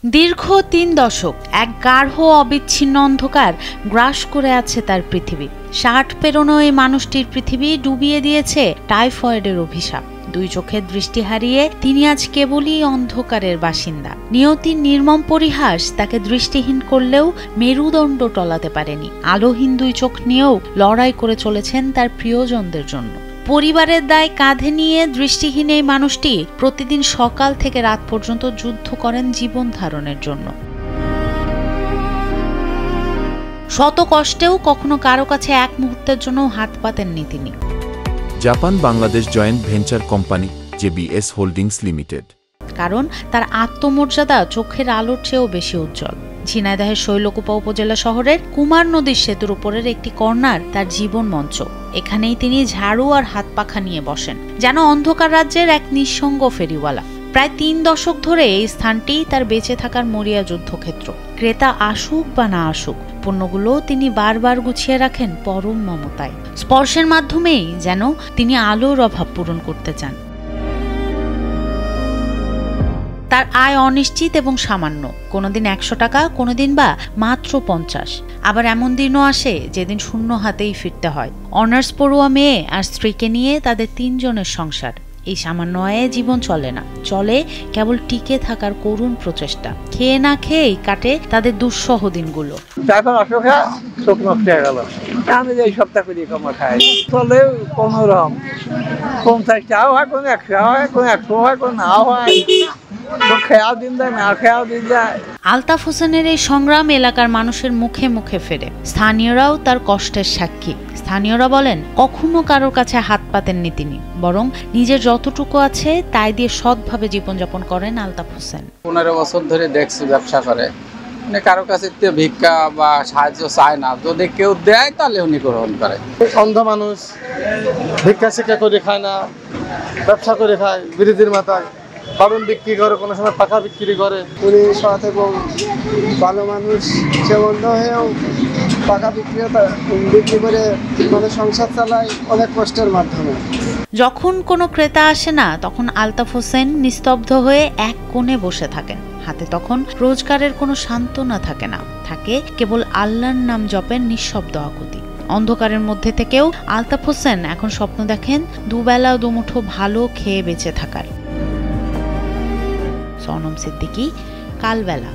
দীর্ঘ ৩ দশক এক গাঢ় অবিচ্ছিন্ন অন্ধকার গ্রাস করে আছে তার পৃথিবী। ৬০ পেরোনো এই মানুষটির পৃথিবী ডুবিয়ে দিয়েছে টাইফয়েডের অভিশাপ। ২ চোখের দৃষ্টি হারিয়ে তিনি আজ কেবলই অন্ধকারের বাসিন্দা। নিয়তির নির্মম পরিহাস তাকে দৃষ্টিহীন করলেও মেরুদণ্ড টলাতে পারেনি। আলোহীন ২ চোখ নিয়েও লড়াই করে চলেছেন তার প্রিয়জনদের জন্য। পরিবারের দায় কাঁধে নিয়ে দৃষ্টিহীন এই মানুষটি প্রতিদিন সকাল থেকে রাত পর্যন্ত যুদ্ধ করেন জীবন ধারণের জন্য। শত কষ্টেও কখনো কারো কাছে এক মুহূর্তের জন্য হাত পাতেননি তিনি। Japan Bangladesh joint venture company JBS holdings limited. কারণ তার আত্মমর্যাদা চোখের আলোর চেয়েও বেশি উজ্জ্বল। ঝিনাইদহের শৈলকুপা উপজেলা শহরের কুমার নদীর সেতুর উপরের একটি কর্নার তার জীবন মঞ্চ। এখানেই তিনি ঝাড়ু আর হাত পাখা নিয়ে বসেন, যেন অন্ধকার রাজ্যের এক নিঃসঙ্গ ফেরিওয়ালা। প্রায় ৩ দশক ধরে এই স্থানটি তার বেঁচে থাকার মরিয়া যুদ্ধক্ষেত্র। ক্রেতা আসুক বা না আসুক, পণ্যগুলো তিনি বারবার গুছিয়ে রাখেন পরম মমতায়। স্পর্শের মাধ্যমেই যেন তিনি আলোর অভাব পূরণ করতে চান। তার আয় অনিশ্চিত এবং সামান্য, কোনোদিন ১০০ টাকা, কোনোদিন বা মাত্র ৫০। আবার এমন দিনও আসে যেদিন শূন্য হাতেই ফিরতে হয়। অনার্স পড়ুয়া মেয়ে আর স্ত্রীকে নিয়ে তাদের ৩ জনের সংসার। এই সামান্য আয়ে জীবন চলে না, চলে কেবল টিকে থাকার করুণ প্রচেষ্টা। খেয়ে না খেয়েই কাটে তাদের দুঃসহ দিনগুলো। আমি এই সপ্তাহ করে কমা খাই, চলে কোনো রকম ৫০ টাকা হয়, কোনো ১০০ হয়, কোনো ১০০ হয়, কোনো না হয়। আলতাফ হোসেনের এই সংগ্রাম এলাকার মানুষের মুখে মুখে ফেরে। স্থানীয়রাও তার কষ্টের সাক্ষী। স্থানীয়রা বলেন, কখনো কারোর কাছে হাত পাতেননি তিনি, বরং নিজের যতটুকু আছে তাই দিয়ে সৎভাবে জীবনযাপন করেন আলতাফ হোসেন। ১৫ বছর ধরে দেখছি ব্যবসা করে, মানে কারো কাছে ভিক্ষা বা সাহায্য চায় না, যদি কেউ দেয় তাহলে উনি গ্রহণ করে। অন্ধ মানুষ, ভিক্ষা শিক্ষা করে খায় না, ব্যবসা করে খায় বিরোধীর মাথায়। বারণ বিক্রি করে, কোনো সময় পাকা বিক্রি করে। উনি সৎ এবং ভালো মানুষ, সে অন্ধ হয়েও পাকা বিক্রি করে মানে সংসার চালায় অনেক কষ্টের মাধ্যমে। যখন কোনো ক্রেতা আসে না, তখন আলতাফ হোসেন নিস্তব্ধ হয়ে এক কোণে বসে থাকেন। হাতে তখন রোজগারের কোনো সান্ত্বনা থাকে না, থাকে কেবল আল্লাহর নাম জপেন নিঃশব্দ আকুতি। অন্ধকারের মধ্যে থেকেও আলতাফ হোসেন এখন স্বপ্ন দেখেন দুবেলা দুমুঠো ভালো খেয়ে বেঁচে থাকার। সনম সিদ্দিকী, কালবেলা।